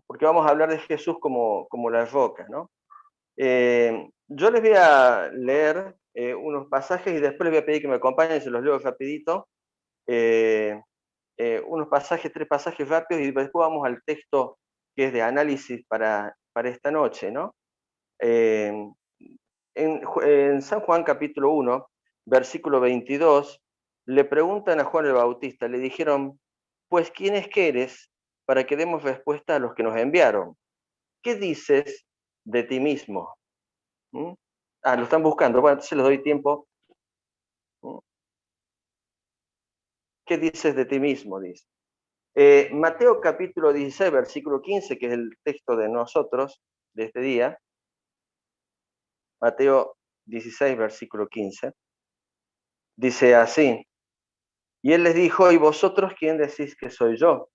porque vamos a hablar de Jesús como la roca, ¿no? Yo les voy a leer unos pasajes y después les voy a pedir que me acompañen, se los leo rapidito. Unos pasajes, 3 pasajes rápidos y después vamos al texto que es de análisis para esta noche, ¿no? Eh, en San Juan capítulo 1, versículo 22, le preguntan a Juan el Bautista, le dijeron, pues ¿quién es que eres para que demos respuesta a los que nos enviaron? ¿Qué dices de ti mismo? ¿Mm? Ah, lo están buscando, bueno, entonces les doy tiempo. ¿Mm? ¿Qué dices de ti mismo? Dice. Mateo capítulo 16, versículo 15, que es el texto de nosotros de este día. Mateo 16, versículo 15. Dice así, y él les dijo, ¿y vosotros quién decís que soy yo?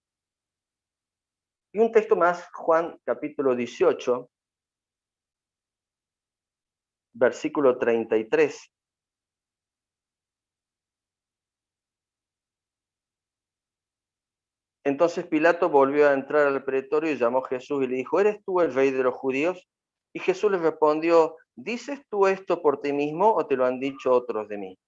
Y un texto más, Juan capítulo 18, versículo 33. Entonces Pilato volvió a entrar al pretorio y llamó a Jesús y le dijo, ¿eres tú el rey de los judíos? Y Jesús le respondió, ¿dices tú esto por ti mismo o te lo han dicho otros de mí?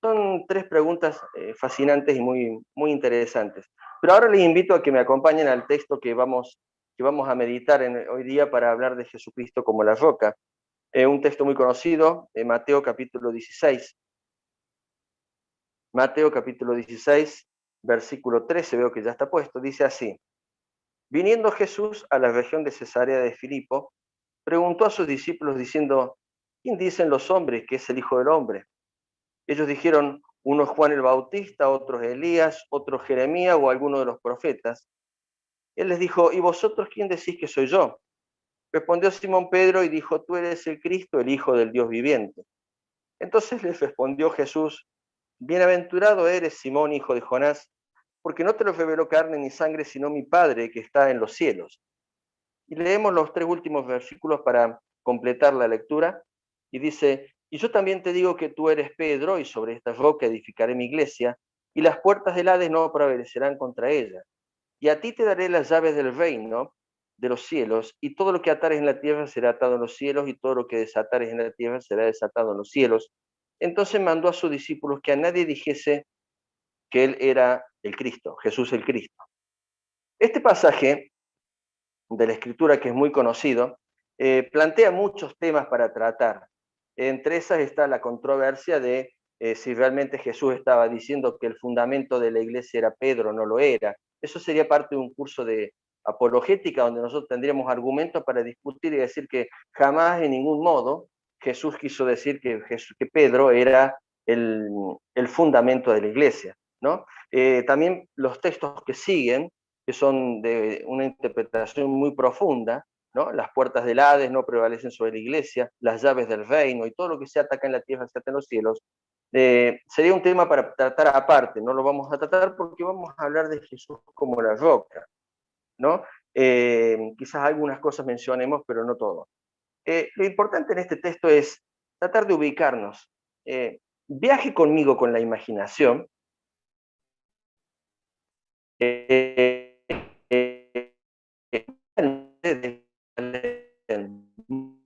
Son 3 preguntas fascinantes y muy interesantes. Pero ahora les invito a que me acompañen al texto que vamos a meditar hoy día para hablar de Jesucristo como la roca. Un texto muy conocido, Mateo capítulo 16. Mateo capítulo 16, versículo 13, veo que ya está puesto, dice así. Viniendo Jesús a la región de Cesarea de Filipo, preguntó a sus discípulos diciendo, ¿quién dicen los hombres que es el Hijo del Hombre? Ellos dijeron, unos Juan el Bautista, otros Elías, otros Jeremías o alguno de los profetas. Él les dijo, ¿y vosotros quién decís que soy yo? Respondió Simón Pedro y dijo, tú eres el Cristo, el Hijo del Dios viviente. Entonces les respondió Jesús, bienaventurado eres Simón, hijo de Jonás, porque no te lo reveló carne ni sangre, sino mi Padre que está en los cielos. Y leemos los 3 últimos versículos para completar la lectura. Y dice, y yo también te digo que tú eres Pedro, y sobre esta roca edificaré mi iglesia, y las puertas del Hades no prevalecerán contra ella. Y a ti te daré las llaves del reino de los cielos, y todo lo que atares en la tierra será atado en los cielos, y todo lo que desatares en la tierra será desatado en los cielos. Entonces mandó a sus discípulos que a nadie dijese que él era el Cristo, Jesús el Cristo. Este pasaje de la Escritura, que es muy conocido, plantea muchos temas para tratar. Entre esas está la controversia de si realmente Jesús estaba diciendo que el fundamento de la iglesia era Pedro o no lo era. Eso sería parte de un curso de apologética donde nosotros tendríamos argumentos para discutir y decir que jamás en ningún modo Jesús quiso decir que Pedro era el fundamento de la iglesia, ¿no? También los textos que siguen, que son de una interpretación muy profunda, ¿no? Las puertas del Hades no prevalecen sobre la iglesia, las llaves del reino y todo lo que se ataca en la tierra se ata en los cielos. Sería un tema para tratar aparte, no lo vamos a tratar porque vamos a hablar de Jesús como la roca, ¿no? Quizás algunas cosas mencionemos, pero no todo. Lo importante en este texto es tratar de ubicarnos. Viaje conmigo con la imaginación. Eh,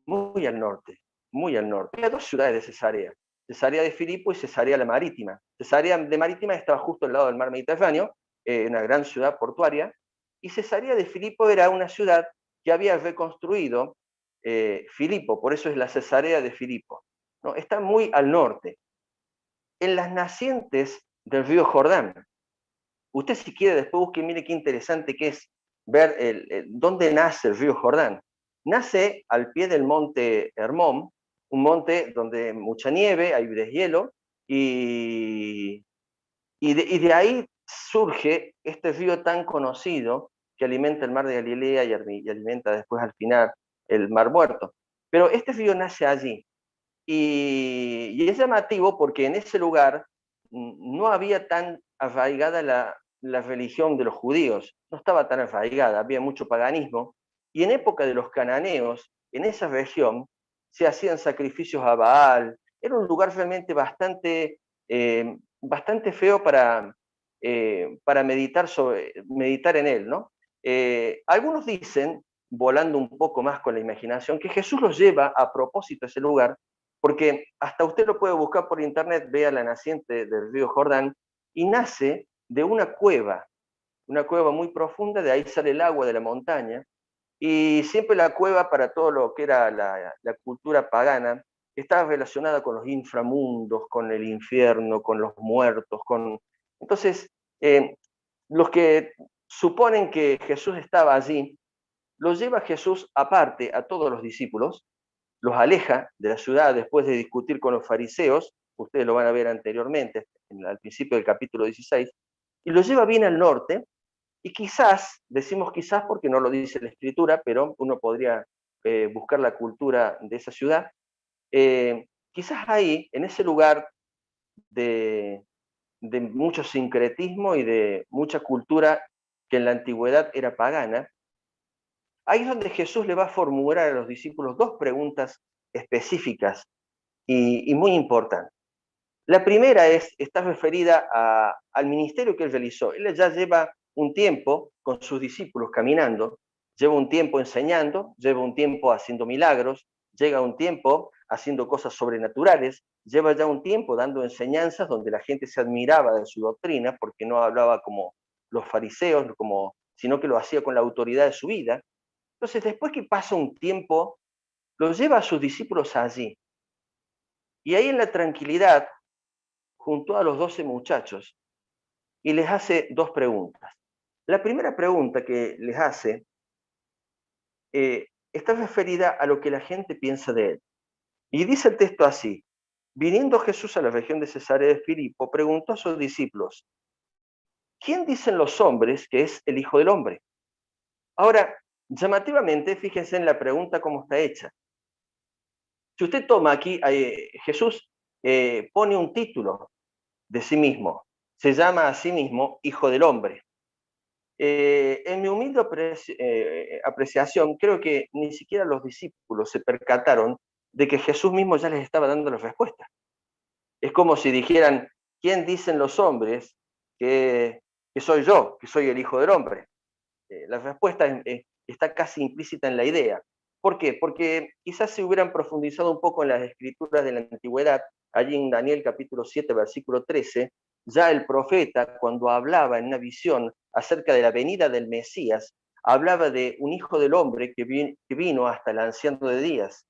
muy al norte, muy al norte. Hay 2 ciudades de Cesarea, Cesarea de Filipo y Cesarea la Marítima. Cesarea de Marítima estaba justo al lado del mar Mediterráneo, una gran ciudad portuaria, y Cesarea de Filipo era una ciudad que había reconstruido Filipo, por eso es la Cesarea de Filipo, ¿no? Está muy al norte, en las nacientes del río Jordán. Usted si quiere después busque, mire qué interesante que es ver dónde nace el río Jordán. Nace al pie del monte Hermón, un monte donde mucha nieve, hay deshielo, y de ahí surge este río tan conocido que alimenta el mar de Galilea y alimenta después al final el mar muerto. Pero este río nace allí, y es llamativo porque en ese lugar no había tan arraigada la religión de los judíos, no estaba tan arraigada, había mucho paganismo, y en época de los cananeos, en esa región, se hacían sacrificios a Baal, era un lugar realmente bastante feo para meditar en él, ¿no? Algunos dicen, volando un poco más con la imaginación, que Jesús los lleva a propósito a ese lugar, porque hasta usted lo puede buscar por internet, vea la naciente del río Jordán, y nace de una cueva muy profunda, de ahí sale el agua de la montaña, y siempre la cueva para todo lo que era la cultura pagana estaba relacionada con los inframundos, con el infierno, con los muertos, con... Entonces, los que suponen que Jesús estaba allí, los lleva Jesús aparte a todos los discípulos, los aleja de la ciudad después de discutir con los fariseos, ustedes lo van a ver anteriormente, al principio del capítulo 16, y los lleva bien al norte, y quizás, decimos quizás porque no lo dice la escritura, pero uno podría buscar la cultura de esa ciudad, quizás ahí, en ese lugar de, de mucho sincretismo y de mucha cultura que en la antigüedad era pagana, ahí es donde Jesús le va a formular a los discípulos dos preguntas específicas y muy importantes. La primera está referida al ministerio que él realizó. Él ya lleva un tiempo con sus discípulos caminando, lleva un tiempo enseñando, lleva un tiempo haciendo milagros, llega un tiempo haciendo cosas sobrenaturales, lleva ya un tiempo dando enseñanzas donde la gente se admiraba de su doctrina porque no hablaba como los fariseos, sino que lo hacía con la autoridad de su vida. Entonces, después que pasa un tiempo, lo lleva a sus discípulos allí. Y ahí en la tranquilidad, junto a los 12 muchachos, y les hace dos preguntas. La primera pregunta que les hace está referida a lo que la gente piensa de él. Y dice el texto así: viniendo Jesús a la región de Cesarea de Filipo, preguntó a sus discípulos, ¿quién dicen los hombres que es el Hijo del Hombre? Ahora, llamativamente, fíjense en la pregunta cómo está hecha. Si usted toma aquí, Jesús pone un título de sí mismo, se llama a sí mismo Hijo del Hombre. En mi humilde apreciación, creo que ni siquiera los discípulos se percataron de que Jesús mismo ya les estaba dando la respuesta. Es como si dijeran, ¿quién dicen los hombres que soy yo, que soy el Hijo del Hombre? La respuesta está casi implícita en la idea. ¿Por qué? Porque quizás si hubieran profundizado un poco en las escrituras de la antigüedad, allí en Daniel capítulo 7, versículo 13, ya el profeta, cuando hablaba en una visión acerca de la venida del Mesías, hablaba de un hijo del hombre que vino hasta el anciano de días.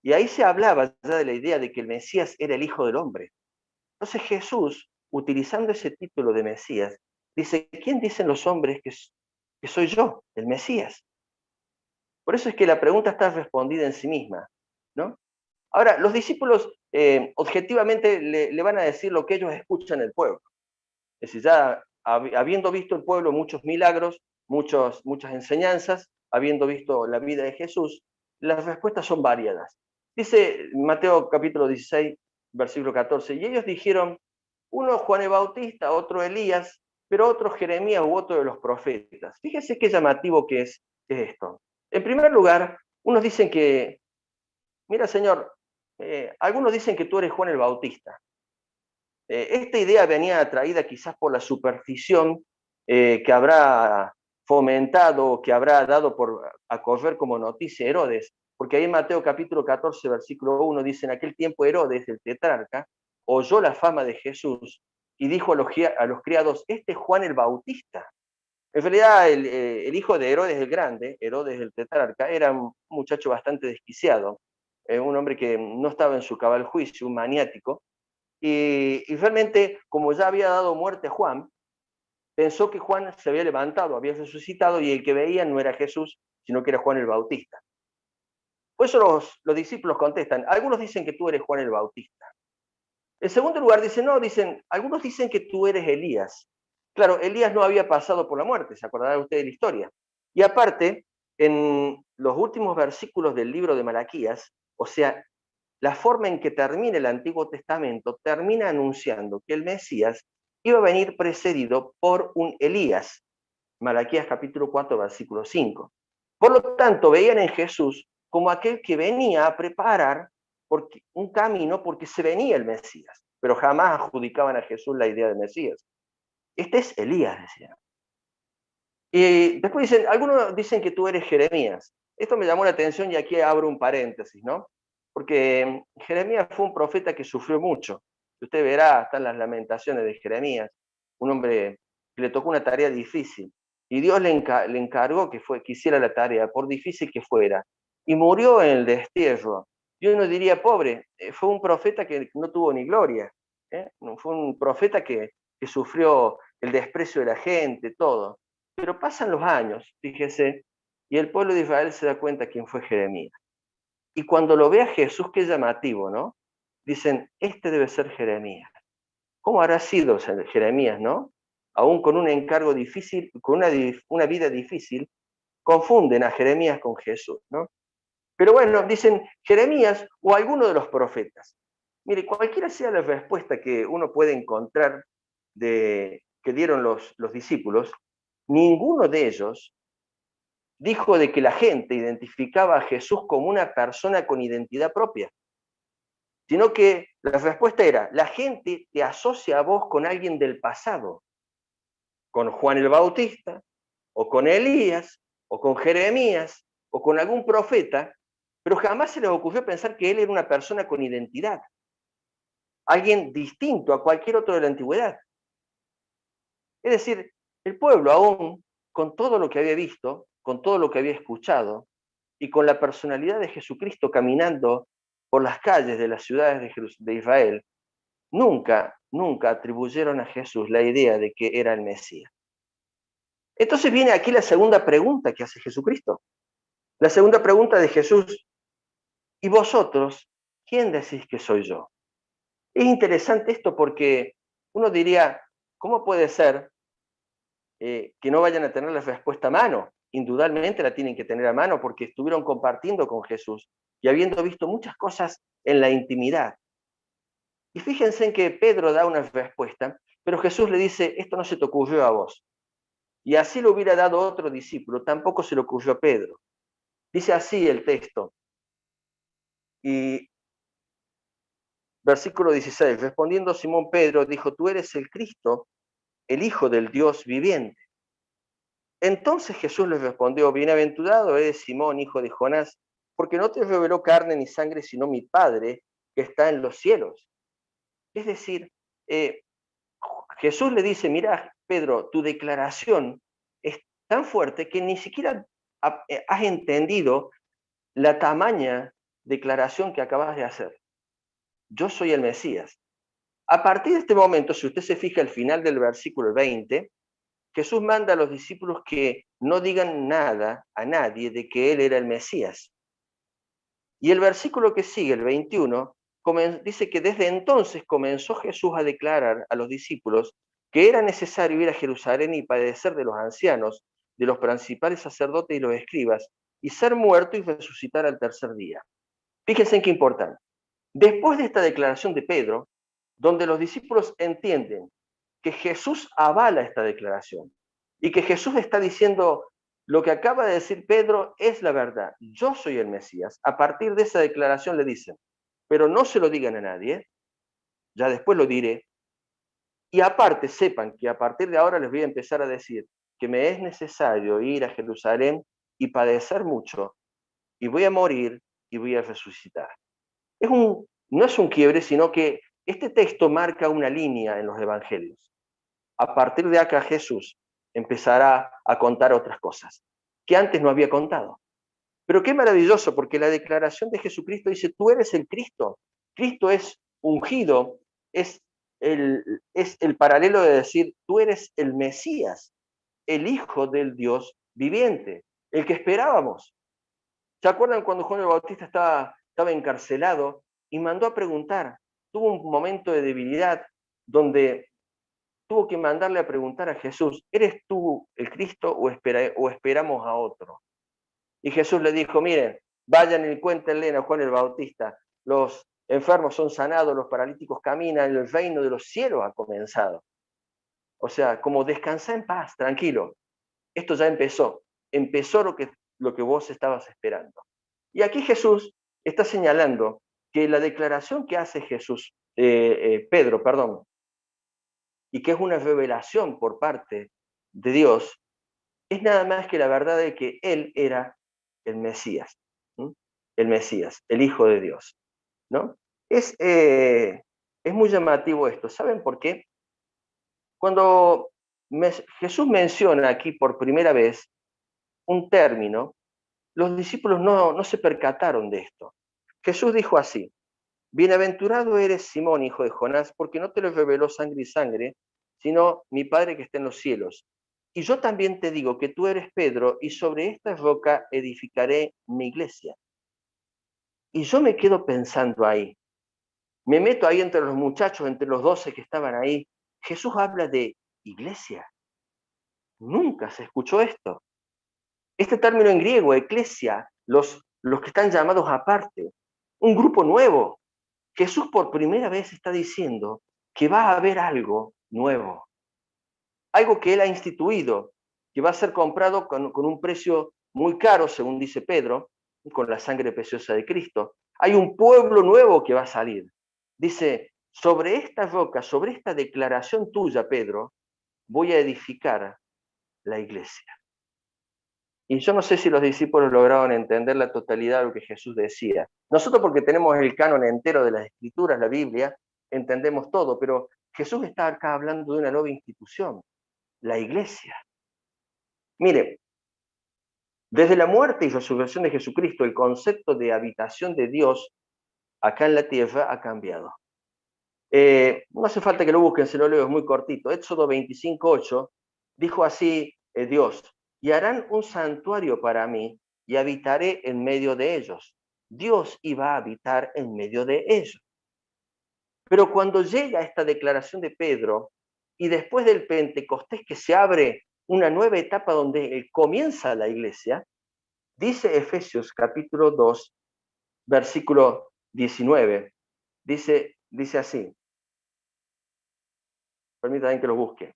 Y ahí se hablaba ya de la idea de que el Mesías era el hijo del hombre. Entonces Jesús, utilizando ese título de Mesías, dice, ¿quién dicen los hombres que soy yo, el Mesías? Por eso es que la pregunta está respondida en sí misma, ¿no? Ahora, los discípulos objetivamente le van a decir lo que ellos escuchan del pueblo. Es decir, ya habiendo visto el pueblo muchos milagros, muchas enseñanzas, habiendo visto la vida de Jesús, las respuestas son variadas. Dice Mateo capítulo 16, versículo 14, y ellos dijeron, uno Juan el Bautista, otro Elías, pero otro Jeremías u otro de los profetas. Fíjese qué llamativo que es esto. En primer lugar, unos dicen que, mira Señor, algunos dicen que tú eres Juan el Bautista. Esta idea venía atraída quizás por la superstición que habrá fomentado, que habrá dado a correr como noticia Herodes, porque ahí en Mateo capítulo 14, versículo 1 dice, en aquel tiempo Herodes, el tetrarca, oyó la fama de Jesús y dijo a los criados, este es Juan el Bautista. En realidad el hijo de Herodes el Grande, Herodes el tetrarca, era un muchacho bastante desquiciado, un hombre que no estaba en su cabal juicio, un maniático, y realmente, como ya había dado muerte a Juan, pensó que Juan se había levantado, había resucitado, y el que veía no era Jesús, sino que era Juan el Bautista. Por eso los discípulos contestan, algunos dicen que tú eres Juan el Bautista. En segundo lugar, algunos dicen que tú eres Elías. Claro, Elías no había pasado por la muerte, se acordará usted de la historia. Y aparte, en los últimos versículos del libro de Malaquías, o sea, la forma en que termina el Antiguo Testamento termina anunciando que el Mesías iba a venir precedido por un Elías. Malaquías capítulo 4, versículo 5. Por lo tanto, veían en Jesús como aquel que venía a preparar un camino porque se venía el Mesías, pero jamás adjudicaban a Jesús la idea de Mesías. Este es Elías, decían. Y después dicen, algunos dicen que tú eres Jeremías. Esto me llamó la atención y aquí abro un paréntesis, ¿no? Porque Jeremías fue un profeta que sufrió mucho. Usted verá, están las lamentaciones de Jeremías, un hombre que le tocó una tarea difícil. Y Dios le encargó que hiciera la tarea, por difícil que fuera. Y murió en el destierro. Y uno diría, pobre, fue un profeta que no tuvo ni gloria. Fue un profeta que sufrió el desprecio de la gente, todo. Pero pasan los años, fíjese, y el pueblo de Israel se da cuenta quién fue Jeremías. Y cuando lo ve a Jesús, qué llamativo, ¿no? Dicen, este debe ser Jeremías. ¿Cómo habrá sido Jeremías, no? Aún con un encargo difícil, con una vida difícil, confunden a Jeremías con Jesús, ¿no? Pero bueno, dicen Jeremías o alguno de los profetas. Mire, cualquiera sea la respuesta que uno puede encontrar que dieron los discípulos, ninguno de ellos dijo de que la gente identificaba a Jesús como una persona con identidad propia, sino que la respuesta era, la gente te asocia a vos con alguien del pasado, con Juan el Bautista, o con Elías, o con Jeremías, o con algún profeta, pero jamás se les ocurrió pensar que él era una persona con identidad, alguien distinto a cualquier otro de la antigüedad. Es decir, el pueblo aún, con todo lo que había visto, con todo lo que había escuchado, y con la personalidad de Jesucristo caminando por las calles de las ciudades de Israel, nunca atribuyeron a Jesús la idea de que era el Mesías. Entonces viene aquí la segunda pregunta que hace Jesucristo. La segunda pregunta de Jesús, ¿y vosotros quién decís que soy yo? Es interesante esto porque uno diría, ¿cómo puede ser que no vayan a tener la respuesta a mano? Indudablemente la tienen que tener a mano porque estuvieron compartiendo con Jesús y habiendo visto muchas cosas en la intimidad. Y fíjense en que Pedro da una respuesta, pero Jesús le dice, esto no se te ocurrió a vos. Y así lo hubiera dado otro discípulo, tampoco se le ocurrió a Pedro. Dice así el texto. Y versículo 16, respondiendo Simón Pedro, dijo, tú eres el Cristo, el Hijo del Dios viviente. Entonces Jesús les respondió, bienaventurado eres Simón, hijo de Jonás, porque no te reveló carne ni sangre, sino mi Padre que está en los cielos. Es decir, eh, Jesús le dice, mira, Pedro, tu declaración es tan fuerte que ni siquiera has entendido la tamaña declaración que acabas de hacer. Yo soy el Mesías. A partir de este momento, si usted se fija al final del versículo 20, Jesús manda a los discípulos que no digan nada a nadie de que Él era el Mesías. Y el versículo que sigue, el 21, dice que desde entonces comenzó Jesús a declarar a los discípulos que era necesario ir a Jerusalén y padecer de los ancianos, de los principales sacerdotes y los escribas, y ser muerto y resucitar al tercer día. Fíjense en qué importante. Después de esta declaración de Pedro, donde los discípulos entienden que Jesús avala esta declaración y que Jesús está diciendo lo que acaba de decir Pedro es la verdad, yo soy el Mesías. A partir de esa declaración le dicen, pero no se lo digan a nadie, ya después lo diré, y aparte sepan que a partir de ahora les voy a empezar a decir que me es necesario ir a Jerusalén y padecer mucho, y voy a morir y voy a resucitar. No es un quiebre, sino que este texto marca una línea en los evangelios. A partir de acá Jesús empezará a contar otras cosas que antes no había contado. Pero qué maravilloso, porque la declaración de Jesucristo dice, tú eres el Cristo. Cristo es ungido, es es el paralelo de decir, tú eres el Mesías, el Hijo del Dios viviente, el que esperábamos. ¿Se acuerdan cuando Juan el Bautista estaba encarcelado y mandó a preguntar? Tuvo un momento de debilidad donde tuvo que mandarle a preguntar a Jesús, ¿eres tú el Cristo o esperamos a otro? Y Jesús le dijo, miren, vayan y cuéntenle a Juan el Bautista, los enfermos son sanados, los paralíticos caminan, el reino de los cielos ha comenzado. O sea, como descansa en paz, tranquilo. Esto ya empezó lo que vos estabas esperando. Y aquí Jesús está señalando que la declaración que hace Pedro, perdón, y que es una revelación por parte de Dios, es nada más que la verdad de que Él era el Mesías, ¿m? El Mesías, el Hijo de Dios, ¿no? Es muy llamativo esto. ¿Saben por qué? Cuando Jesús menciona aquí por primera vez un término, los discípulos no se percataron de esto. Jesús dijo así: bienaventurado eres Simón, hijo de Jonás, porque no te lo reveló sangre y sangre, sino mi Padre que está en los cielos. Y yo también te digo que tú eres Pedro, y sobre esta roca edificaré mi iglesia. Y yo me quedo pensando ahí, me meto ahí entre los muchachos, entre los 12 que estaban ahí. Jesús habla de iglesia. Nunca se escuchó esto. Este término en griego, eclesia, los que están llamados aparte, un grupo nuevo. Jesús por primera vez está diciendo que va a haber algo nuevo, algo que Él ha instituido, que va a ser comprado con un precio muy caro, según dice Pedro, con la sangre preciosa de Cristo. Hay un pueblo nuevo que va a salir. Dice, sobre esta roca, sobre esta declaración tuya, Pedro, voy a edificar la iglesia. Y yo no sé si los discípulos lograron entender la totalidad de lo que Jesús decía. Nosotros, porque tenemos el canon entero de las Escrituras, la Biblia, entendemos todo, pero Jesús está acá hablando de una nueva institución, la iglesia. Mire, desde la muerte y resurrección de Jesucristo, el concepto de habitación de Dios acá en la tierra ha cambiado. No hace falta que lo busquen, se lo leo, es muy cortito. Éxodo 25:8 dijo así Dios: y harán un santuario para mí y habitaré en medio de ellos. Dios iba a habitar en medio de ellos. Pero cuando llega esta declaración de Pedro y después del Pentecostés que se abre una nueva etapa donde comienza la iglesia, dice Efesios capítulo 2, versículo 19, dice así, permítanme que lo busque.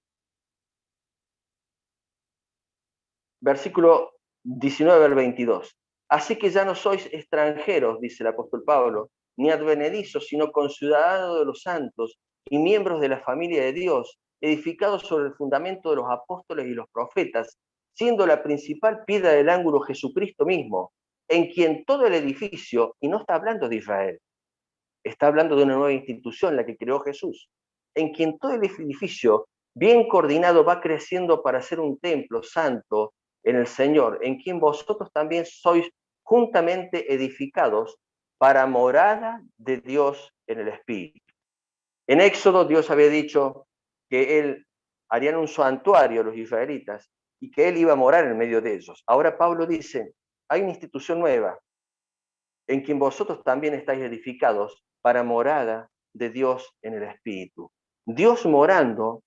Versículo 19 al 22. Así que ya no sois extranjeros, dice el apóstol Pablo, ni advenedizos, sino conciudadanos de los santos y miembros de la familia de Dios, edificados sobre el fundamento de los apóstoles y los profetas, siendo la principal piedra del ángulo Jesucristo mismo, en quien todo el edificio, y no está hablando de Israel, está hablando de una nueva institución, la que creó Jesús, en quien todo el edificio, bien coordinado, va creciendo para ser un templo santo en el Señor, en quien vosotros también sois juntamente edificados para morada de Dios en el Espíritu. En Éxodo Dios había dicho que Él harían un santuario a los israelitas y que Él iba a morar en medio de ellos. Ahora Pablo dice, hay una institución nueva en quien vosotros también estáis edificados para morada de Dios en el Espíritu. Dios morando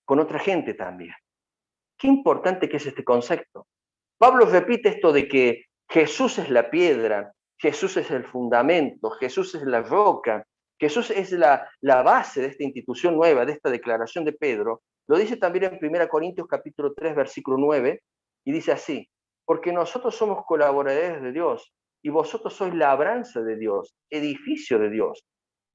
con otra gente también. Qué importante que es este concepto. Pablo repite esto de que Jesús es la piedra, Jesús es el fundamento, Jesús es la roca, Jesús es la base de esta institución nueva, de esta declaración de Pedro. Lo dice también en 1 Corintios capítulo 3, versículo 9, y dice así, porque nosotros somos colaboradores de Dios, y vosotros sois labranza de Dios, edificio de Dios,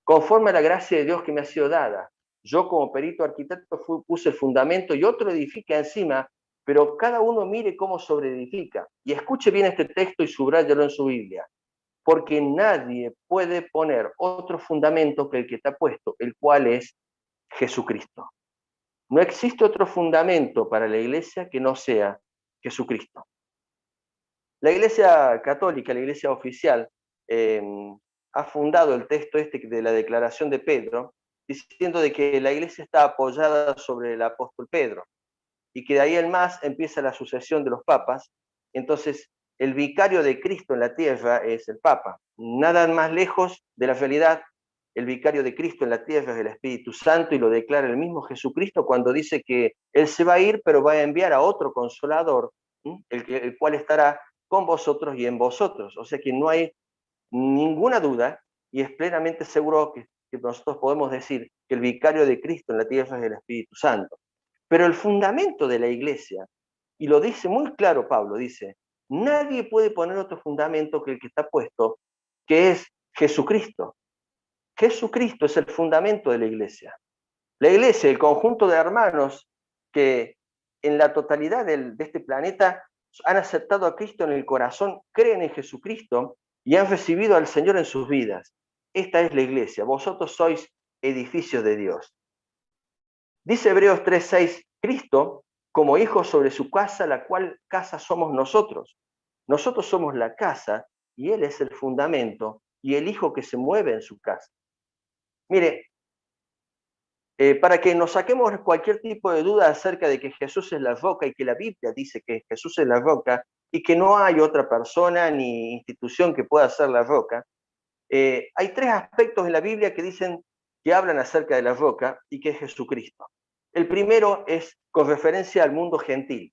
conforme a la gracia de Dios que me ha sido dada. Yo como perito arquitecto puse el fundamento y otro edifica encima, pero cada uno mire cómo sobreedifica. Y escuche bien este texto y subráyalo en su Biblia. Porque nadie puede poner otro fundamento que el que está puesto, el cual es Jesucristo. No existe otro fundamento para la iglesia que no sea Jesucristo. La iglesia católica, la iglesia oficial, eh, ha fundado el texto este de la declaración de Pedro, diciendo de que la iglesia está apoyada sobre el apóstol Pedro y que de ahí en más empieza la sucesión de los papas. Entonces, el vicario de Cristo en la tierra es el Papa. Nada más lejos de la realidad, el vicario de Cristo en la tierra es el Espíritu Santo y lo declara el mismo Jesucristo cuando dice que Él se va a ir, pero va a enviar a otro consolador, el cual estará con vosotros y en vosotros. O sea que no hay ninguna duda y es plenamente seguro que nosotros podemos decir que el vicario de Cristo en la tierra es el Espíritu Santo. Pero el fundamento de la iglesia, y lo dice muy claro Pablo, dice, nadie puede poner otro fundamento que el que está puesto, que es Jesucristo. Jesucristo es el fundamento de la iglesia. La iglesia, el conjunto de hermanos que en la totalidad de este planeta han aceptado a Cristo en el corazón, creen en Jesucristo y han recibido al Señor en sus vidas. Esta es la iglesia. Vosotros sois edificios de Dios. Dice Hebreos 3:6, Cristo como hijo sobre su casa, la cual casa somos nosotros. Nosotros somos la casa y Él es el fundamento y el hijo que se mueve en su casa. Mire, para que nos saquemos cualquier tipo de duda acerca de que Jesús es la roca y que la Biblia dice que Jesús es la roca y que no hay otra persona ni institución que pueda ser la roca, hay tres aspectos en la Biblia que dicen que hablan acerca de la roca y que es Jesucristo. El primero es con referencia al mundo gentil.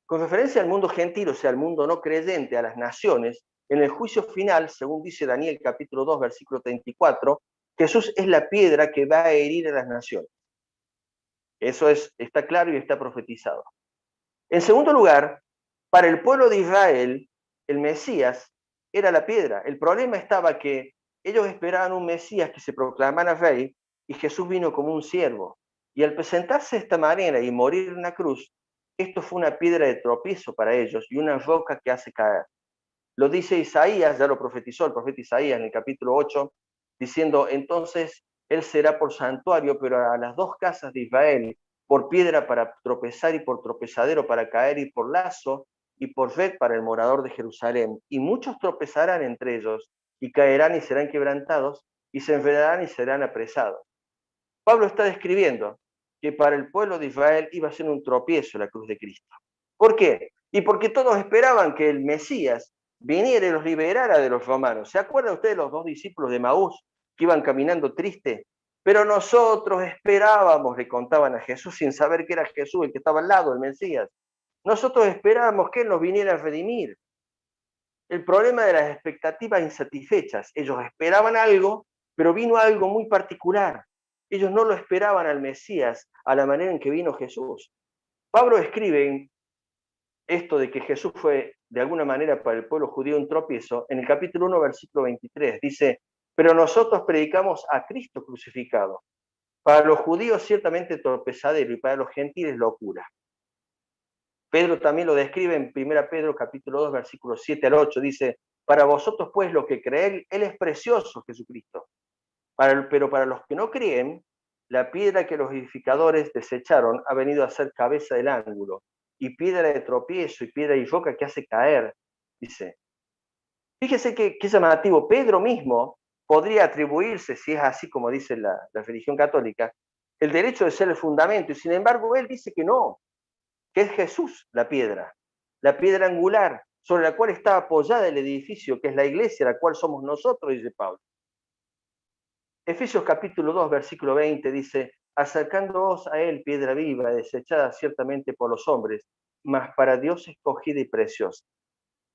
Con referencia al mundo gentil, o sea, al mundo no creyente, a las naciones, en el juicio final, según dice Daniel capítulo 2, versículo 34, Jesús es la piedra que va a herir a las naciones. Eso está claro y está profetizado. En segundo lugar, para el pueblo de Israel, el Mesías era la piedra. El problema estaba que ellos esperaban un Mesías que se proclamara rey y Jesús vino como un siervo. Y al presentarse de esta manera y morir en la cruz, esto fue una piedra de tropiezo para ellos y una roca que hace caer. Lo dice Isaías, ya lo profetizó el profeta Isaías en el capítulo 8, diciendo, entonces él será por santuario, pero a las dos casas de Israel, por piedra para tropezar y por tropezadero para caer y por lazo y por red para el morador de Jerusalén. Y muchos tropezarán entre ellos y caerán y serán quebrantados y se enredarán y serán apresados. Pablo está describiendo que para el pueblo de Israel iba a ser un tropiezo la cruz de Cristo. ¿Por qué? Y porque todos esperaban que el Mesías viniera y los liberara de los romanos. ¿Se acuerdan ustedes de los dos discípulos de Maús que iban caminando tristes? Pero nosotros esperábamos, le contaban a Jesús sin saber que era Jesús el que estaba al lado, el Mesías. Nosotros esperábamos que Él nos viniera a redimir. El problema de las expectativas insatisfechas. Ellos esperaban algo, pero vino algo muy particular. Ellos no lo esperaban al Mesías a la manera en que vino Jesús. Pablo escribe esto de que Jesús fue de alguna manera para el pueblo judío un tropiezo en el capítulo 1, versículo 23. Dice, pero nosotros predicamos a Cristo crucificado. Para los judíos ciertamente tropezadero y para los gentiles locura. Pedro también lo describe en 1 Pedro capítulo 2, versículos 7 al 8. Dice, para vosotros pues los que creen, Él es precioso, Jesucristo. Pero para los que no creen, la piedra que los edificadores desecharon ha venido a ser cabeza del ángulo, y piedra de tropiezo, y piedra y roca que hace caer, dice. Fíjese que llamativo, Pedro mismo podría atribuirse, si es así como dice la religión católica, el derecho de ser el fundamento, y sin embargo él dice que no, que es Jesús la piedra angular, sobre la cual está apoyada el edificio, que es la iglesia, la cual somos nosotros, dice Pablo. Efesios capítulo 2, versículo 20 dice, acercándoos a él, piedra viva, desechada ciertamente por los hombres, mas para Dios escogida y preciosa.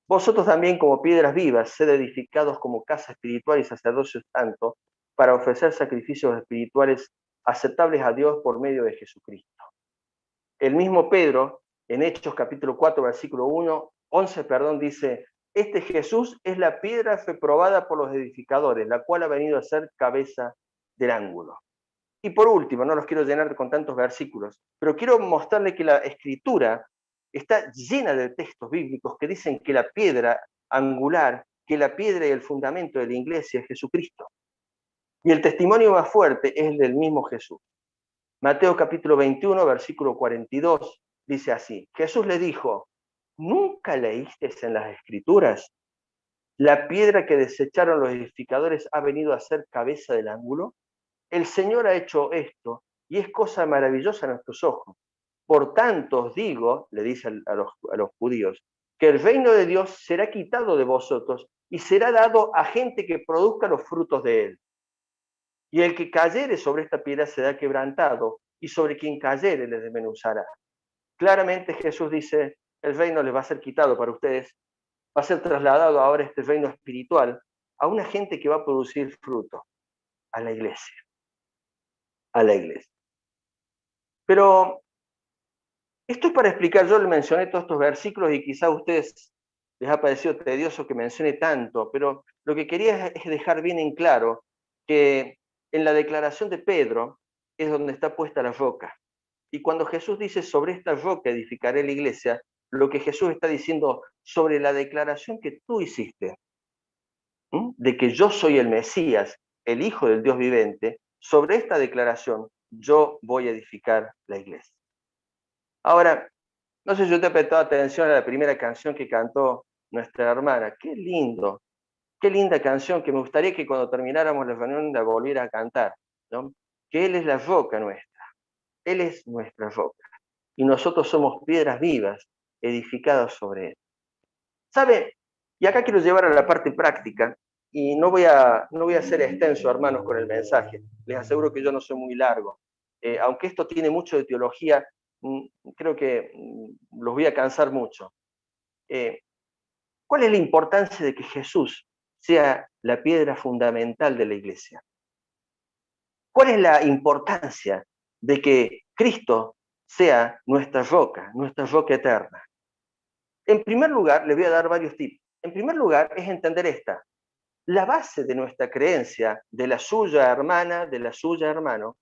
Vosotros también como piedras vivas, sed edificados como casa espiritual y sacerdocio santo, para ofrecer sacrificios espirituales aceptables a Dios por medio de Jesucristo. El mismo Pedro, en Hechos capítulo 4, versículo 11, dice, este Jesús es la piedra reprobada por los edificadores, la cual ha venido a ser cabeza del ángulo. Y por último, no los quiero llenar con tantos versículos, pero quiero mostrarle que la Escritura está llena de textos bíblicos que dicen que la piedra angular, que la piedra y el fundamento de la iglesia es Jesucristo. Y el testimonio más fuerte es el del mismo Jesús. Mateo capítulo 21, versículo 42, dice así, Jesús le dijo, ¿nunca leíste en las Escrituras? La piedra que desecharon los edificadores ha venido a ser cabeza del ángulo. El Señor ha hecho esto y es cosa maravillosa a nuestros ojos. Por tanto os digo, le dice a los judíos, que el reino de Dios será quitado de vosotros y será dado a gente que produzca los frutos de él. Y el que cayere sobre esta piedra será quebrantado, y sobre quien cayere le desmenuzará. Claramente Jesús dice, el reino les va a ser quitado para ustedes, va a ser trasladado ahora este reino espiritual a una gente que va a producir fruto, a la iglesia. A la iglesia. Pero esto es para explicar, yo le mencioné todos estos versículos y quizá a ustedes les ha parecido tedioso que mencione tanto, pero lo que quería es dejar bien en claro que en la declaración de Pedro es donde está puesta la roca. Y cuando Jesús dice sobre esta roca edificaré la iglesia, lo que Jesús está diciendo sobre la declaración que tú hiciste, de que yo soy el Mesías, el Hijo del Dios vivente, sobre esta declaración yo voy a edificar la iglesia. Ahora, no sé si usted prestó atención a la primera canción que cantó nuestra hermana. Qué lindo, qué linda canción, que me gustaría que cuando termináramos la reunión la volviera a cantar, ¿no? Que Él es la roca nuestra, Él es nuestra roca, y nosotros somos piedras vivas edificadas sobre Él. ¿Sabe? Y acá quiero llevar a la parte práctica, y no voy a ser extenso, hermanos, con el mensaje. Les aseguro que yo no soy muy largo. Aunque esto tiene mucho de teología, creo que los voy a cansar mucho. ¿Cuál es la importancia de que Jesús sea la piedra fundamental de la iglesia? ¿Cuál es la importancia de que Cristo sea nuestra roca eterna? En primer lugar, le voy a dar varios tips. En primer lugar, es entender esta. La base de nuestra creencia, de la suya hermana, de la suya hermano,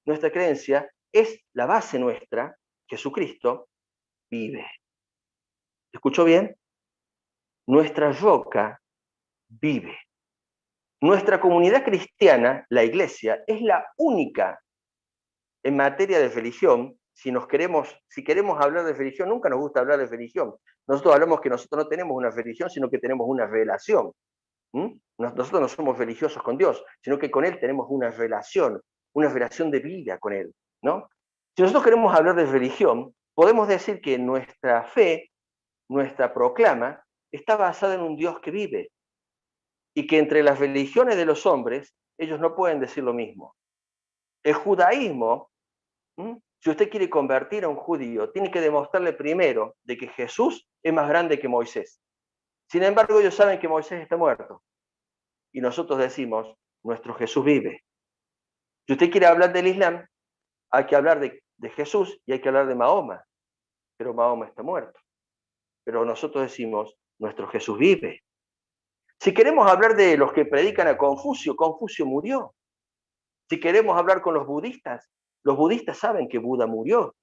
nuestra creencia es la base nuestra, Jesucristo, vive. ¿Escuchó bien? Nuestra roca vive. Nuestra comunidad cristiana, la iglesia, es la única en materia de religión. Si queremos hablar de religión, nunca nos gusta hablar de religión. Nosotros hablamos que nosotros no tenemos una religión, sino que tenemos una relación. Nosotros no somos religiosos con Dios, sino que con Él tenemos una relación de vida con Él, ¿no? Si nosotros queremos hablar de religión, podemos decir que nuestra fe, nuestra proclama, está basada en un Dios que vive, y que entre las religiones de los hombres, ellos no pueden decir lo mismo. El judaísmo, si usted quiere convertir a un judío, tiene que demostrarle primero de que Jesús es más grande que Moisés. Sin embargo, ellos saben que Moisés está muerto. Y nosotros decimos, nuestro Jesús vive. Si usted quiere hablar del Islam, hay que hablar de Jesús y hay que hablar de Mahoma. Pero Mahoma está muerto. Pero nosotros decimos, nuestro Jesús vive. Si queremos hablar de los que predican a Confucio, Confucio murió. Si queremos hablar con los budistas saben que Buda murió.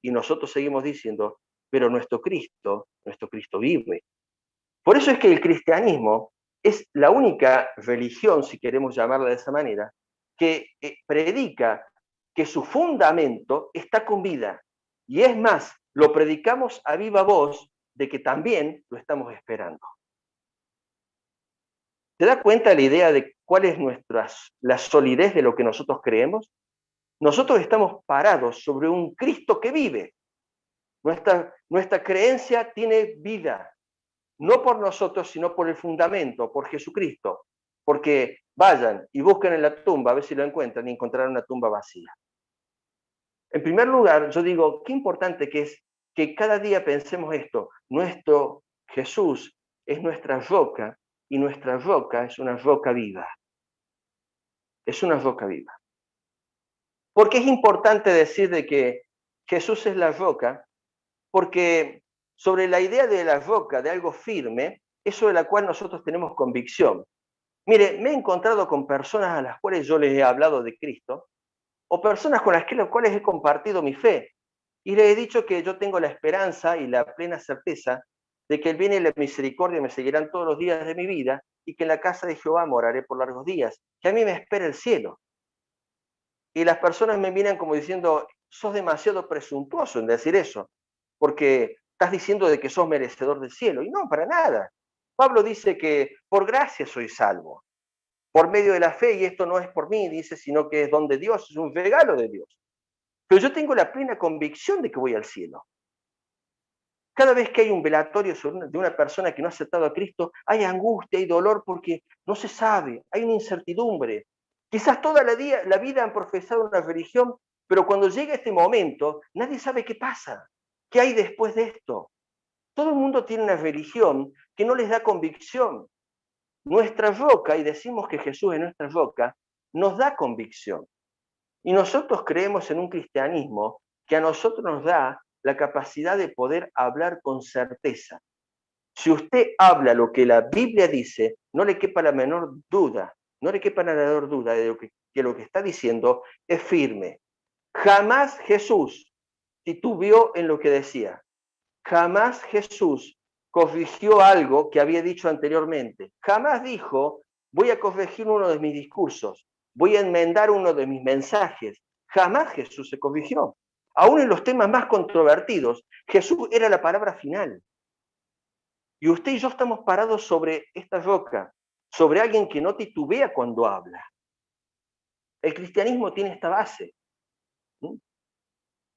Y nosotros seguimos diciendo, pero nuestro Cristo vive. Por eso es que el cristianismo es la única religión, si queremos llamarla de esa manera, que predica que su fundamento está con vida. Y es más, lo predicamos a viva voz de que también lo estamos esperando. ¿Se da cuenta la idea de cuál es la solidez de lo que nosotros creemos? Nosotros estamos parados sobre un Cristo que vive. Nuestra creencia tiene vida, no por nosotros, sino por el fundamento, por Jesucristo. Porque vayan y busquen en la tumba, a ver si lo encuentran, y encontrarán una tumba vacía. En primer lugar, yo digo, qué importante que es que cada día pensemos esto. Nuestro Jesús es nuestra roca, y nuestra roca es una roca viva. Es una roca viva. ¿Por qué es importante decir de que Jesús es la roca? Porque sobre la idea de la roca, de algo firme, es sobre la cual nosotros tenemos convicción. Mire, me he encontrado con personas a las cuales yo les he hablado de Cristo, o personas con las cuales he compartido mi fe, y les he dicho que yo tengo la esperanza y la plena certeza de que el bien y la misericordia me seguirán todos los días de mi vida, y que en la casa de Jehová moraré por largos días, que a mí me espera el cielo. Y las personas me miran como diciendo, sos demasiado presuntuoso en decir eso, porque estás diciendo de que sos merecedor del cielo. Y no, para nada. Pablo dice que por gracia soy salvo, por medio de la fe, y esto no es por mí, dice, sino que es don de Dios, es un regalo de Dios. Pero yo tengo la plena convicción de que voy al cielo. Cada vez que hay un velatorio de una persona que no ha aceptado a Cristo, hay angustia, hay dolor, porque no se sabe, hay una incertidumbre. Quizás toda la vida han profesado una religión, pero cuando llega este momento, nadie sabe qué pasa, qué hay después de esto. Todo el mundo tiene una religión que no les da convicción. Nuestra roca, y decimos que Jesús es nuestra roca, nos da convicción. Y nosotros creemos en un cristianismo que a nosotros nos da la capacidad de poder hablar con certeza. Si usted habla lo que la Biblia dice, no le quepa la menor duda, no le quepa la menor duda de que lo que está diciendo es firme. Jamás Jesús titubeó en lo que decía. Jamás Jesús corrigió algo que había dicho anteriormente. Jamás dijo, voy a corregir uno de mis discursos, voy a enmendar uno de mis mensajes. Jamás Jesús se corrigió. Aún en los temas más controvertidos, Jesús era la palabra final. Y usted y yo estamos parados sobre esta roca, sobre alguien que no titubea cuando habla. El cristianismo tiene esta base.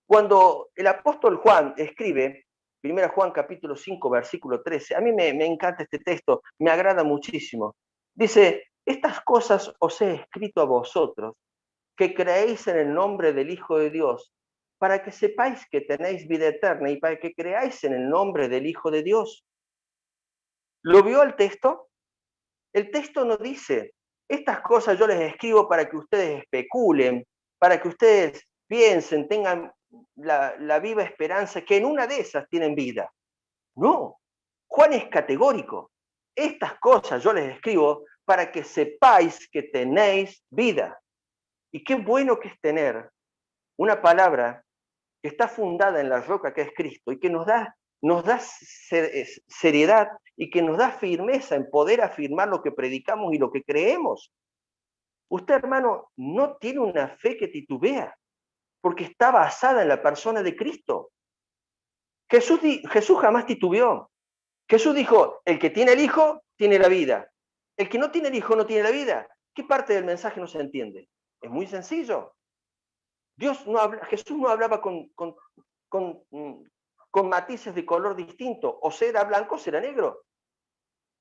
Cuando el apóstol Juan escribe, 1 Juan capítulo 5, versículo 13, a mí me encanta este texto, me agrada muchísimo. Dice, estas cosas os he escrito a vosotros, que creéis en el nombre del Hijo de Dios, para que sepáis que tenéis vida eterna y para que creáis en el nombre del Hijo de Dios. ¿Lo vio el texto? El texto no dice, estas cosas yo les escribo para que ustedes especulen, para que ustedes piensen, tengan la viva esperanza que en una de esas tienen vida. No, Juan es categórico. Estas cosas yo les escribo para que sepáis que tenéis vida. Y qué bueno que es tener una palabra que está fundada en la roca que es Cristo y que nos da seriedad y que nos da firmeza en poder afirmar lo que predicamos y lo que creemos. Usted, hermano, no tiene una fe que titubea, porque está basada en la persona de Cristo. Jesús jamás titubeó. Jesús dijo, el que tiene el Hijo, tiene la vida. El que no tiene el Hijo, no tiene la vida. ¿Qué parte del mensaje no se entiende? Es muy sencillo. Jesús no hablaba con matices de color distinto, o será blanco o será negro.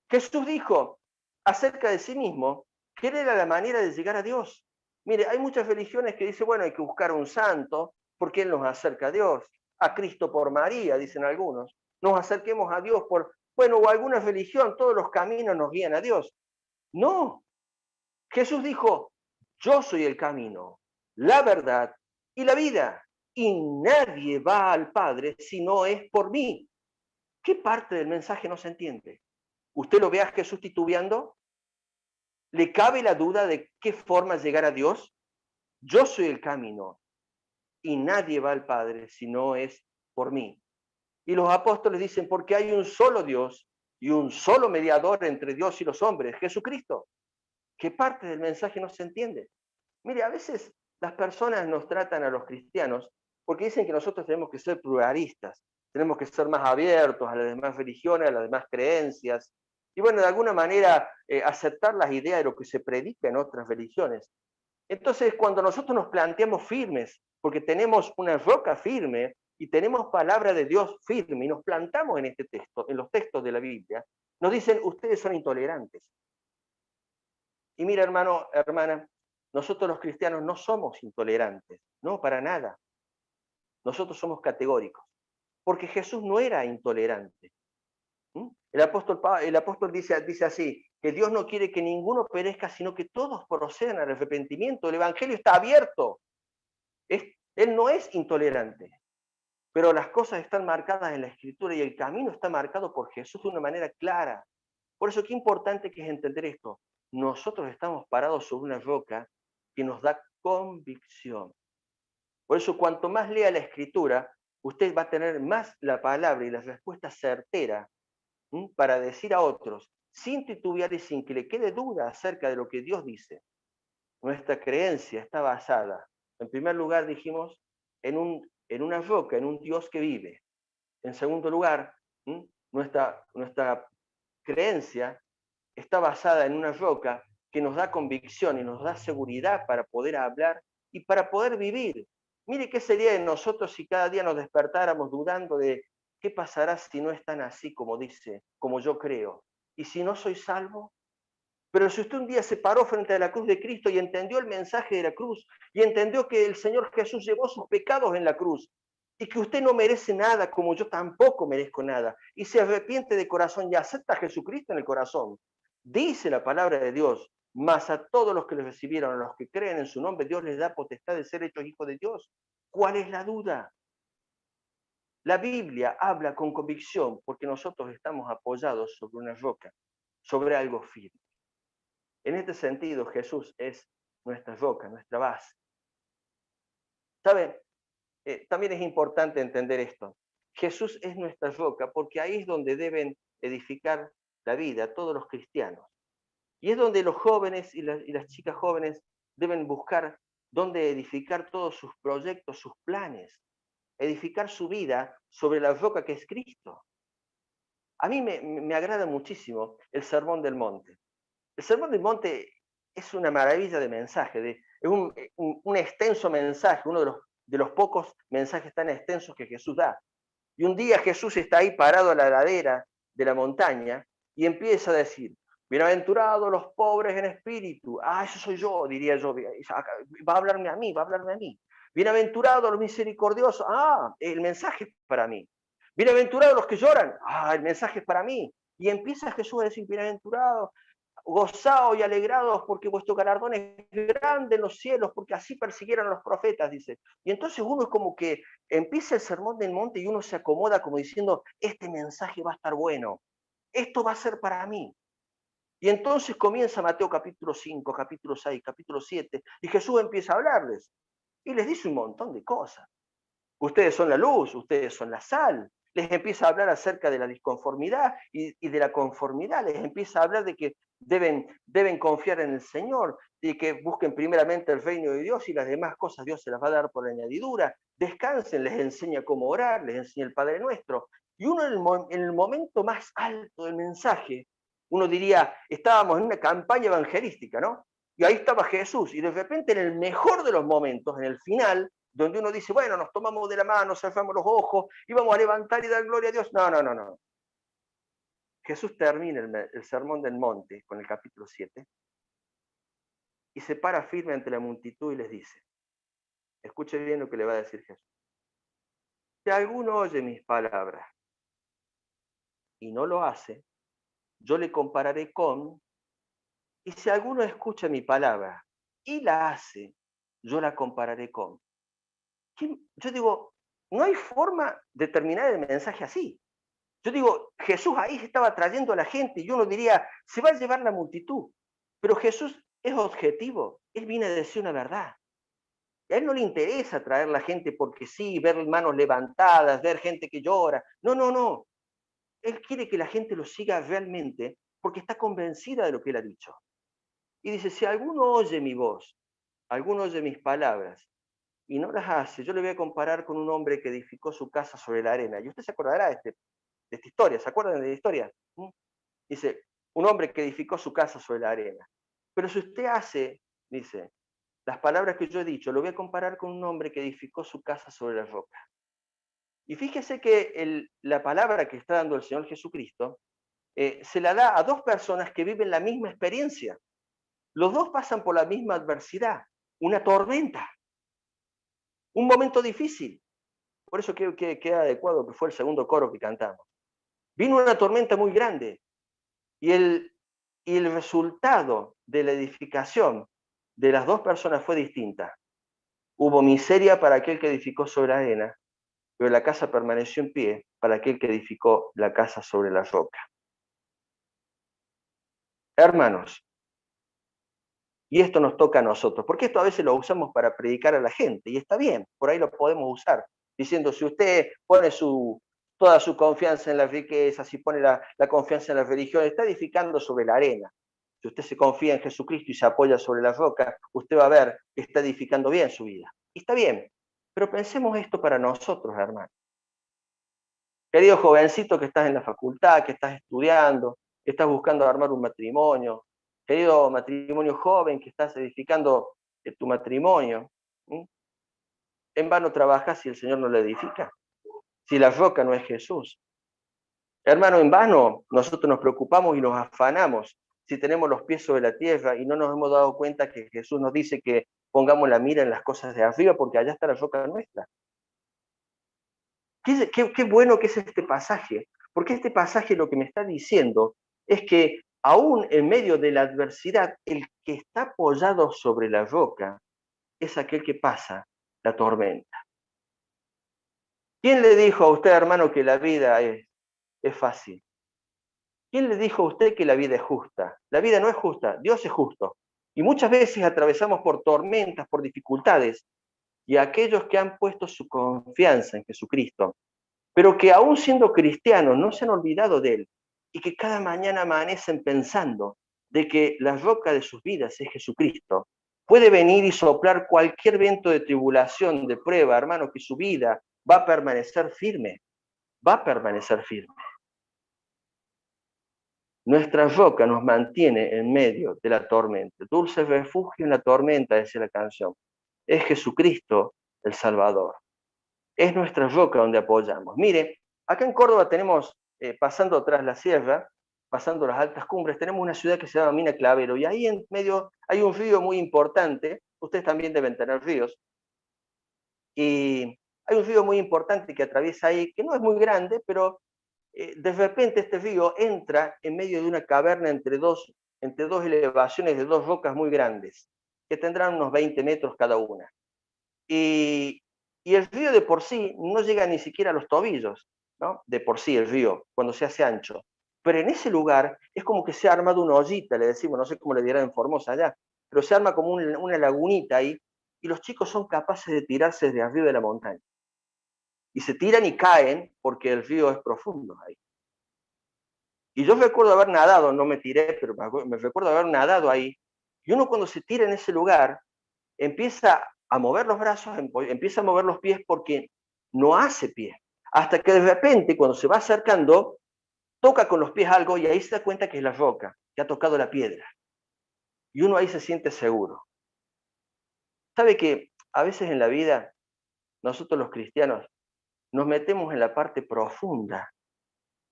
Jesús dijo acerca de sí mismo que él era la manera de llegar a Dios. Mire, hay muchas religiones que dicen, bueno, hay que buscar un santo porque él nos acerca a Dios. A Cristo por María, dicen algunos. Nos acerquemos a Dios o alguna religión, todos los caminos nos guían a Dios. No, Jesús dijo, yo soy el camino, la verdad y la vida, y nadie va al Padre si no es por mí. ¿Qué parte del mensaje no se entiende? ¿Usted lo ve a Jesús titubeando? ¿Le cabe la duda de qué forma llegar a Dios? Yo soy el camino, y nadie va al Padre si no es por mí. Y los apóstoles dicen, porque hay un solo Dios y un solo mediador entre Dios y los hombres, Jesucristo. ¿Qué parte del mensaje no se entiende? Mire, a veces las personas nos tratan a los cristianos porque dicen que nosotros tenemos que ser pluralistas, tenemos que ser más abiertos a las demás religiones, a las demás creencias, y bueno, de alguna manera aceptar las ideas de lo que se predica en otras religiones. Entonces, cuando nosotros nos planteamos firmes, porque tenemos una roca firme y tenemos palabra de Dios firme y nos plantamos en este texto, en los textos de la Biblia, nos dicen, ustedes son intolerantes. Y mira, hermano, hermana, nosotros los cristianos no somos intolerantes, no, para nada. Nosotros somos categóricos, porque Jesús no era intolerante. El apóstol dice así, que Dios no quiere que ninguno perezca, sino que todos procedan al arrepentimiento. El Evangelio está abierto. Él no es intolerante, pero las cosas están marcadas en la Escritura y el camino está marcado por Jesús de una manera clara. Por eso, qué importante que es entender esto. Nosotros estamos parados sobre una roca que nos da convicción. Por eso, cuanto más lea la Escritura, usted va a tener más la palabra y la respuesta certera para decir a otros, sin titubear y sin que le quede duda acerca de lo que Dios dice. Nuestra creencia está basada, en primer lugar, dijimos, en una roca, en un Dios que vive. En segundo lugar, nuestra creencia está basada en una roca que nos da convicción y nos da seguridad para poder hablar y para poder vivir. Mire qué sería de nosotros si cada día nos despertáramos dudando de qué pasará si no es tan así como dice, como yo creo. ¿Y si no soy salvo? Pero si usted un día se paró frente a la cruz de Cristo y entendió el mensaje de la cruz y entendió que el Señor Jesús llevó sus pecados en la cruz y que usted no merece nada como yo tampoco merezco nada y se arrepiente de corazón y acepta a Jesucristo en el corazón, dice la palabra de Dios, mas a todos los que le recibieron, a los que creen en su nombre, Dios les da potestad de ser hechos hijos de Dios. ¿Cuál es la duda? La Biblia habla con convicción porque nosotros estamos apoyados sobre una roca, sobre algo firme. En este sentido, Jesús es nuestra roca, nuestra base. ¿Saben? También es importante entender esto. Jesús es nuestra roca porque ahí es donde deben edificar la vida todos los cristianos. Y es donde los jóvenes y las chicas jóvenes deben buscar dónde edificar todos sus proyectos, sus planes, edificar su vida sobre la roca que es Cristo. A mí me agrada muchísimo el Sermón del Monte. El Sermón del Monte es una maravilla de mensaje, es un extenso mensaje, uno de los pocos mensajes tan extensos que Jesús da. Y un día Jesús está ahí parado a la ladera de la montaña y empieza a decir, bienaventurados los pobres en espíritu. Ah, eso soy yo, diría yo. Va a hablarme a mí, va a hablarme a mí. Bienaventurados los misericordiosos. Ah, el mensaje es para mí. Bienaventurados los que lloran. Ah, el mensaje es para mí. Y empieza Jesús a decir, bienaventurados, gozaos y alegrados porque vuestro galardón es grande en los cielos, porque así persiguieron a los profetas, dice. Y entonces uno es como que empieza el sermón del monte y uno se acomoda como diciendo, este mensaje va a estar bueno, esto va a ser para mí. Y entonces comienza Mateo capítulo 5, capítulo 6, capítulo 7, y Jesús empieza a hablarles. Y les dice un montón de cosas. Ustedes son la luz, ustedes son la sal. Les empieza a hablar acerca de la disconformidad y de la conformidad. Les empieza a hablar de que deben confiar en el Señor y que busquen primeramente el reino de Dios y las demás cosas Dios se las va a dar por añadidura. Descansen, les enseña cómo orar, les enseña el Padre Nuestro. Y uno en el momento más alto del mensaje, uno diría, estábamos en una campaña evangelística, ¿no? Y ahí estaba Jesús, y de repente en el mejor de los momentos, en el final, donde uno dice, bueno, nos tomamos de la mano, cerramos los ojos y vamos a levantar y dar gloria a Dios. No, no, no, no. Jesús termina el Sermón del Monte con el capítulo 7 y se para firme ante la multitud y les dice, escuche bien lo que le va a decir Jesús. Si alguno oye mis palabras y no lo hace, yo le compararé con, y si alguno escucha mi palabra y la hace, yo la compararé con. Yo digo, no hay forma de terminar el mensaje así. Yo digo, Jesús ahí estaba trayendo a la gente y uno diría, se va a llevar la multitud. Pero Jesús es objetivo, Él viene a decir una verdad. Y a Él no le interesa traer a la gente porque sí, ver manos levantadas, ver gente que llora. No, no, no. Él quiere que la gente lo siga realmente porque está convencida de lo que Él ha dicho. Y dice, si alguno oye mi voz, alguno oye mis palabras y no las hace, yo le voy a comparar con un hombre que edificó su casa sobre la arena. Y usted se acordará de esta historia, ¿se acuerdan de la historia? Dice, un hombre que edificó su casa sobre la arena. Pero si usted hace, dice, las palabras que yo he dicho, lo voy a comparar con un hombre que edificó su casa sobre la roca. Y fíjese que la palabra que está dando el Señor Jesucristo se la da a dos personas que viven la misma experiencia. Los dos pasan por la misma adversidad, una tormenta, un momento difícil. Por eso creo que queda adecuado que fue el segundo coro que cantamos. Vino una tormenta muy grande y el resultado de la edificación de las dos personas fue distinta. Hubo miseria para aquel que edificó sobre la arena, pero la casa permaneció en pie para aquel que edificó la casa sobre la roca. Hermanos, y esto nos toca a nosotros, porque esto a veces lo usamos para predicar a la gente, y está bien, por ahí lo podemos usar, diciendo, si usted pone toda su confianza en las riquezas, si pone la confianza en la religión, está edificando sobre la arena. Si usted se confía en Jesucristo y se apoya sobre la roca, usted va a ver que está edificando bien su vida. Y está bien, pero pensemos esto para nosotros, hermanos. Querido jovencito que estás en la facultad, que estás estudiando, que estás buscando armar un matrimonio, querido matrimonio joven que estás edificando tu matrimonio, ¿sí? En vano trabajas si el Señor no lo edifica, si la roca no es Jesús. Hermano, en vano nosotros nos preocupamos y nos afanamos si tenemos los pies sobre la tierra y no nos hemos dado cuenta que Jesús nos dice que pongamos la mira en las cosas de arriba porque allá está la roca nuestra. Qué bueno que es este pasaje, porque este pasaje lo que me está diciendo es que aún en medio de la adversidad, el que está apoyado sobre la roca es aquel que pasa la tormenta. ¿Quién le dijo a usted, hermano, que la vida es fácil? ¿Quién le dijo a usted que la vida es justa? La vida no es justa, Dios es justo. Y muchas veces atravesamos por tormentas, por dificultades, y a aquellos que han puesto su confianza en Jesucristo, pero que aún siendo cristianos no se han olvidado de Él y que cada mañana amanecen pensando de que la roca de sus vidas es Jesucristo. Puede venir y soplar cualquier viento de tribulación, de prueba, hermano, que su vida va a permanecer firme, va a permanecer firme. Nuestra roca nos mantiene en medio de la tormenta. Dulce refugio en la tormenta, decía la canción. Es Jesucristo el Salvador. Es nuestra roca donde apoyamos. Mire, acá en Córdoba tenemos, pasando tras la sierra, pasando las altas cumbres, tenemos una ciudad que se llama Mina Clavero, y ahí en medio hay un río muy importante, ustedes también deben tener ríos, y hay un río muy importante que atraviesa ahí, que no es muy grande, pero de repente este río entra en medio de una caverna entre dos elevaciones de dos rocas muy grandes, que tendrán unos 20 metros cada una. Y, y el río de por sí no llega ni siquiera a los tobillos, ¿no? De por sí el río, cuando se hace ancho. Pero en ese lugar es como que se ha armado una ollita, le decimos, no sé cómo le dirán en Formosa allá, pero se arma como una lagunita ahí, y los chicos son capaces de tirarse desde arriba de la montaña. Y se tiran y caen porque el río es profundo ahí. Y yo recuerdo haber nadado, no me tiré, pero me recuerdo haber nadado ahí. Y uno cuando se tira en ese lugar, empieza a mover los brazos, empieza a mover los pies porque no hace pie. Hasta que de repente, cuando se va acercando, toca con los pies algo y ahí se da cuenta que es la roca, que ha tocado la piedra. Y uno ahí se siente seguro. ¿Sabe que a veces en la vida, nosotros los cristianos, nos metemos en la parte profunda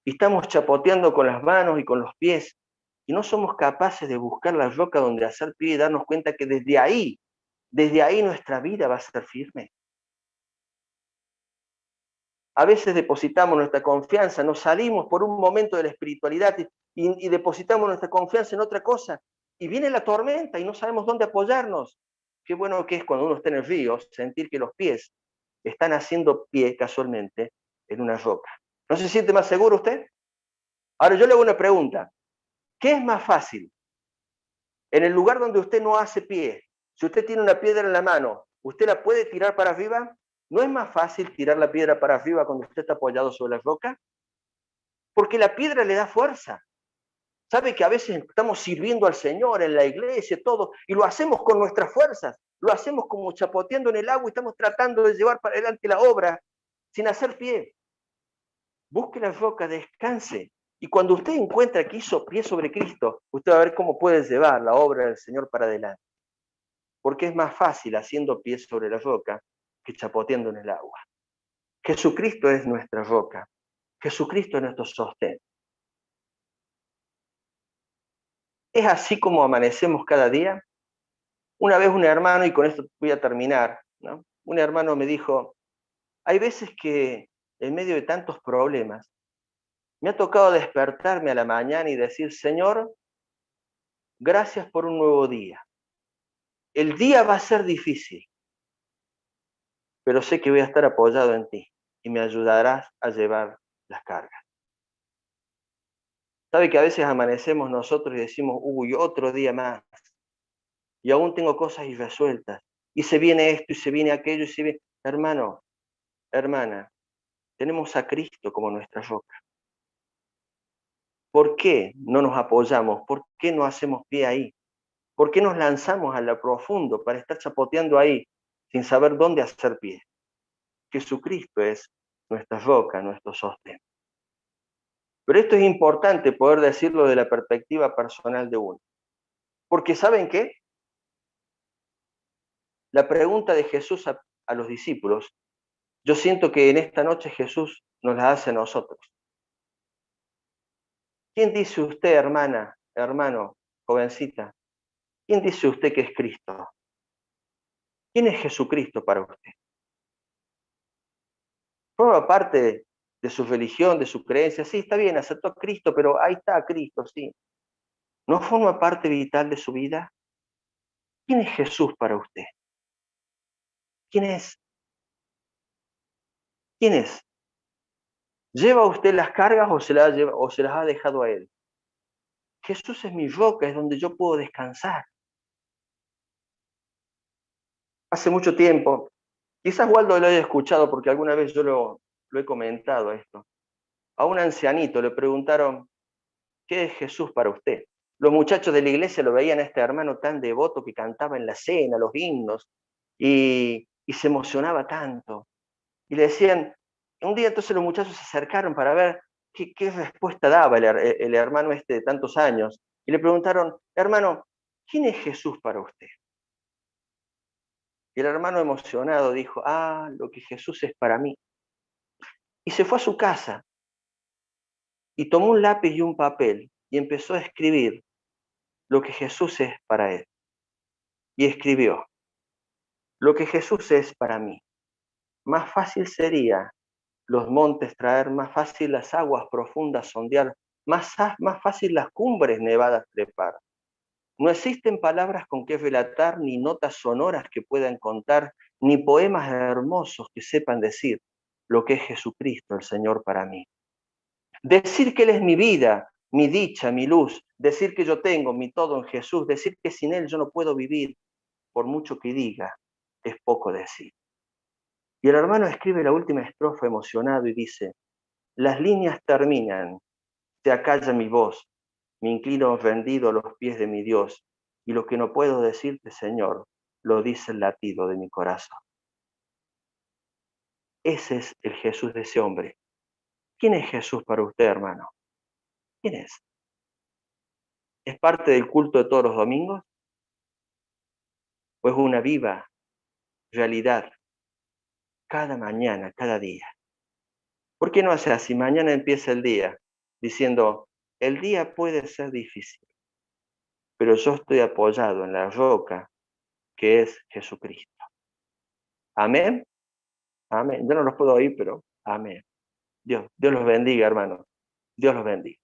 y estamos chapoteando con las manos y con los pies y no somos capaces de buscar la roca donde hacer pie y darnos cuenta que desde ahí nuestra vida va a ser firme? A veces depositamos nuestra confianza, nos salimos por un momento de la espiritualidad y depositamos nuestra confianza en otra cosa. Y viene la tormenta y no sabemos dónde apoyarnos. Qué bueno que es cuando uno está en el río, sentir que los pies están haciendo pie casualmente en una roca. ¿No se siente más seguro usted? Ahora yo le hago una pregunta. ¿Qué es más fácil? En el lugar donde usted no hace pie, si usted tiene una piedra en la mano, ¿usted la puede tirar para arriba? ¿No es más fácil tirar la piedra para arriba cuando usted está apoyado sobre la roca? Porque la piedra le da fuerza. Sabe que a veces estamos sirviendo al Señor en la iglesia, todo, y lo hacemos con nuestras fuerzas, lo hacemos como chapoteando en el agua y estamos tratando de llevar para adelante la obra sin hacer pie. Busque la roca, descanse. Y cuando usted encuentra que hizo pie sobre Cristo, usted va a ver cómo puede llevar la obra del Señor para adelante. Porque es más fácil haciendo pie sobre la roca que chapoteando en el agua. Jesucristo es nuestra roca. Jesucristo es nuestro sostén. Es así como amanecemos cada día. Una vez un hermano, y con esto voy a terminar, ¿no? Un hermano me dijo, hay veces que en medio de tantos problemas, me ha tocado despertarme a la mañana y decir, Señor, gracias por un nuevo día. El día va a ser difícil, pero sé que voy a estar apoyado en ti y me ayudarás a llevar las cargas. Sabe que a veces amanecemos nosotros y decimos, uy, otro día más, y aún tengo cosas irresueltas, y se viene esto, y se viene aquello, y se viene... Hermano, hermana, tenemos a Cristo como nuestra roca. ¿Por qué no nos apoyamos? ¿Por qué no hacemos pie ahí? ¿Por qué nos lanzamos a lo profundo para estar chapoteando ahí sin saber dónde hacer pie? Jesucristo es nuestra roca, nuestro sostén. Pero esto es importante poder decirlo de la perspectiva personal de uno. Porque ¿saben qué? La pregunta de Jesús a los discípulos, yo siento que en esta noche Jesús nos la hace a nosotros. ¿Quién dice usted, hermana, hermano, jovencita? ¿Quién dice usted que es Cristo? ¿Quién es Jesucristo para usted? ¿Forma parte de su religión, de su creencia? Sí, está bien, aceptó a Cristo, pero ahí está Cristo, sí. ¿No forma parte vital de su vida? ¿Quién es Jesús para usted? ¿Quién es? ¿Quién es? ¿Lleva usted las cargas o o se las ha dejado a Él? Jesús es mi roca, es donde yo puedo descansar. Hace mucho tiempo Quizás Waldo lo haya escuchado porque alguna vez yo lo he comentado esto. A un ancianito le preguntaron, ¿qué es Jesús para usted? Los muchachos de la iglesia lo veían a este hermano tan devoto que cantaba en la cena, los himnos, y se emocionaba tanto. Y le decían, un día entonces los muchachos se acercaron para ver qué respuesta daba el hermano este de tantos años. Y le preguntaron, hermano, ¿quién es Jesús para usted? Y el hermano emocionado dijo, lo que Jesús es para mí. Y se fue a su casa y tomó un lápiz y un papel y empezó a escribir lo que Jesús es para él. Y escribió, lo que Jesús es para mí. Más fácil sería los montes traer, más fácil las aguas profundas sondear, más fácil las cumbres nevadas trepar. No existen palabras con que relatar, ni notas sonoras que puedan contar, ni poemas hermosos que sepan decir lo que es Jesucristo, el Señor para mí. Decir que Él es mi vida, mi dicha, mi luz, decir que yo tengo mi todo en Jesús, decir que sin Él yo no puedo vivir, por mucho que diga, es poco decir. Y el hermano escribe la última estrofa emocionado y dice, las líneas terminan, se acalla mi voz, me inclino rendido a los pies de mi Dios, y lo que no puedo decirte, Señor, lo dice el latido de mi corazón. Ese es el Jesús de ese hombre. ¿Quién es Jesús para usted, hermano? ¿Quién es? ¿Es parte del culto de todos los domingos? ¿O es una viva realidad cada mañana, cada día? ¿Por qué no hace así? Mañana empieza el día diciendo, el día puede ser difícil, pero yo estoy apoyado en la roca que es Jesucristo. Amén. Amén. Yo no los puedo oír, pero amén. Dios los bendiga, hermanos. Dios los bendiga.